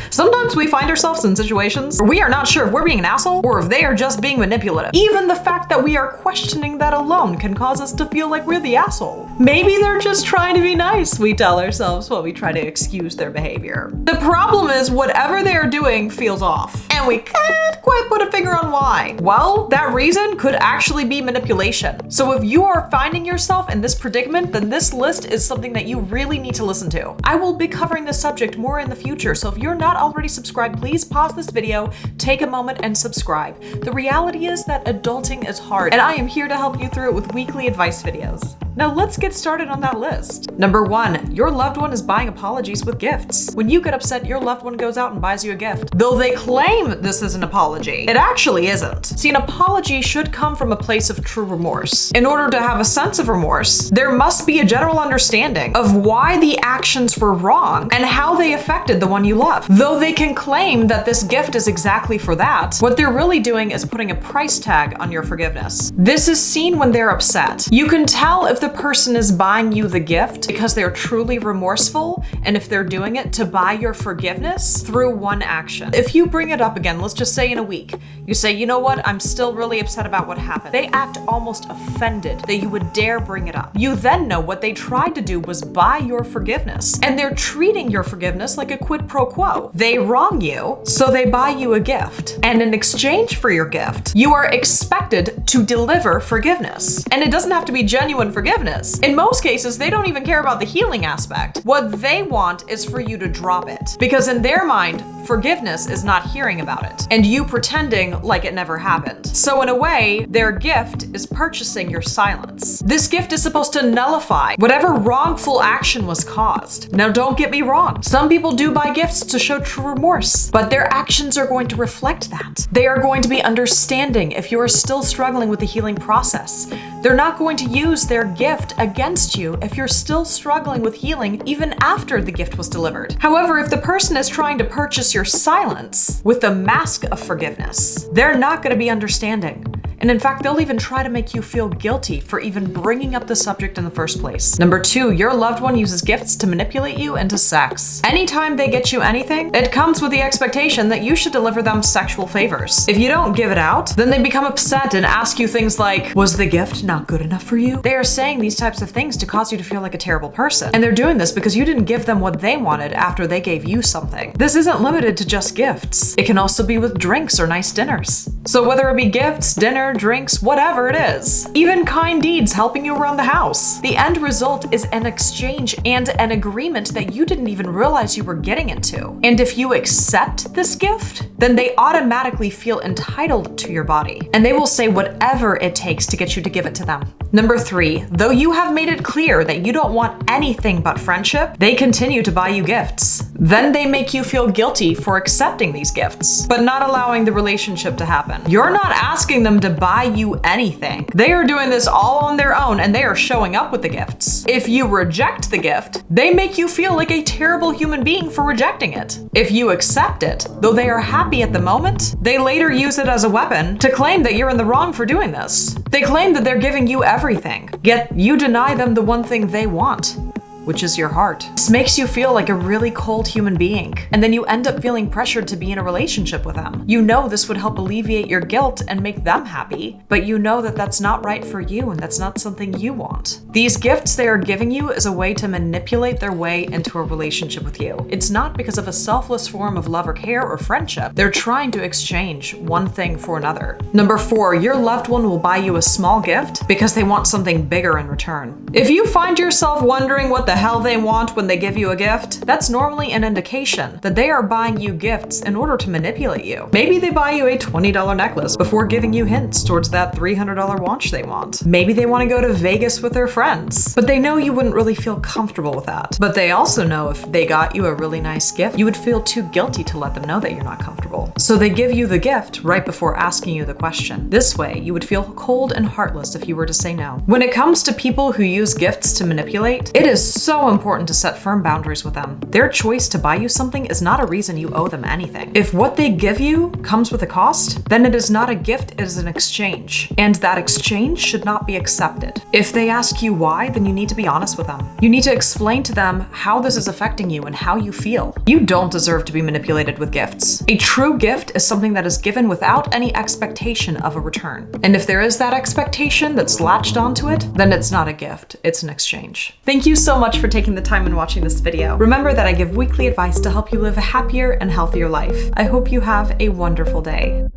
Sometimes we find ourselves in situations where we are not sure if we're being an asshole or if they are just being manipulative. Even the fact that we are questioning that alone can cause us to feel like we're the asshole. Maybe they're just trying to be nice, we tell ourselves while we try to excuse their behavior. The problem is whatever they are doing feels off, and we can't quite put a finger on why. Well, that reason could actually be manipulation. So if you are finding yourself in this predicament, then this list is something that you really need to listen to. I will be covering this subject more in the future, so if you're not already subscribed, please pause this video, take a moment and subscribe. The reality is that adulting is hard, and I am here to help you through it with weekly advice videos. Now let's get started on that list. Number 1, your loved one is buying apologies with gifts. When you get upset, your loved one goes out and buys you a gift. Though they claim this is an apology, it actually isn't. See, an apology should come from a place of true remorse. In order to have a sense of remorse, there must be a general understanding of why the actions were wrong and how they affected the one you love. Though they can claim that this gift is exactly for that, what they're really doing is putting a price tag on your forgiveness. This is seen when they're upset. You can tell if the person is buying you the gift because they're truly remorseful, and if they're doing it to buy your forgiveness through one action. If you bring it up again, let's just say in a week, you say, you know what, I'm still really upset about what happened. They act almost offended that you would dare bring it up. You then know what they tried to do was buy your forgiveness, and they're treating your forgiveness like a quid pro quo. They wrong you, so they buy you a gift. And in exchange for your gift, you are expected to deliver forgiveness. And it doesn't have to be genuine forgiveness. In most cases, they don't even care about the healing aspect. What they want is for you to drop it. Because in their mind, forgiveness is not hearing about it, and you pretending like it never happened. So in a way, their gift is purchasing your silence. This gift is supposed to nullify whatever wrongful action was caused. Now don't get me wrong, some people do buy gifts to show true remorse, but their actions are going to reflect that. They are going to be understanding if you are still struggling with the healing process. They're not going to use their gift against you if you're still struggling with healing even after the gift was delivered. However, if the person is trying to purchase your silence with a mask of forgiveness, they're not going to be understanding. And in fact, they'll even try to make you feel guilty for even bringing up the subject in the first place. Number 2, your loved one uses gifts to manipulate you into sex. Anytime they get you anything, it comes with the expectation that you should deliver them sexual favors. If you don't give it out, then they become upset and ask you things like, was the gift not good enough for you? They are saying these types of things to cause you to feel like a terrible person. And they're doing this because you didn't give them what they wanted after they gave you something. This isn't limited to just gifts. It can also be with drinks or nice dinners. So whether it be gifts, dinner, drinks, whatever it is, even kind deeds helping you around the house, the end result is an exchange and an agreement that you didn't even realize you were getting into. And if you accept this gift, then they automatically feel entitled to your body, and they will say whatever it takes to get you to give it to them. Number 3, though you have made it clear that you don't want anything but friendship, they continue to buy you gifts. Then they make you feel guilty for accepting these gifts, but not allowing the relationship to happen. You're not asking them to buy you anything. They are doing this all on their own, and they are showing up with the gifts. If you reject the gift, they make you feel like a terrible human being for rejecting it. If you accept it, though they are happy at the moment, they later use it as a weapon to claim that you're in the wrong for doing this. They claim that they're giving you everything, yet you deny them the one thing they want, which is your heart. This makes you feel like a really cold human being, and then you end up feeling pressured to be in a relationship with them. You know this would help alleviate your guilt and make them happy, but you know that that's not right for you and that's not something you want. These gifts they are giving you is a way to manipulate their way into a relationship with you. It's not because of a selfless form of love or care or friendship. They're trying to exchange one thing for another. Number 4, your loved one will buy you a small gift because they want something bigger in return. If you find yourself wondering what the hell they want when they give you a gift, that's normally an indication that they are buying you gifts in order to manipulate you. Maybe they buy you a $20 necklace before giving you hints towards that $300 watch they want. Maybe they want to go to Vegas with their friends, but they know you wouldn't really feel comfortable with that. But they also know if they got you a really nice gift, you would feel too guilty to let them know that you're not comfortable. So they give you the gift right before asking you the question. This way, you would feel cold and heartless if you were to say no. When it comes to people who use gifts to manipulate, it is so important to set firm boundaries with them. Their choice to buy you something is not a reason you owe them anything. If what they give you comes with a cost, then it is not a gift, it is an exchange. And that exchange should not be accepted. If they ask you why, then you need to be honest with them. You need to explain to them how this is affecting you and how you feel. You don't deserve to be manipulated with gifts. A true gift is something that is given without any expectation of a return. And if there is that expectation that's latched onto it, then it's not a gift, it's an exchange. Thank you so much for taking the time and watching this video. Remember that I give weekly advice to help you live a happier and healthier life. I hope you have a wonderful day.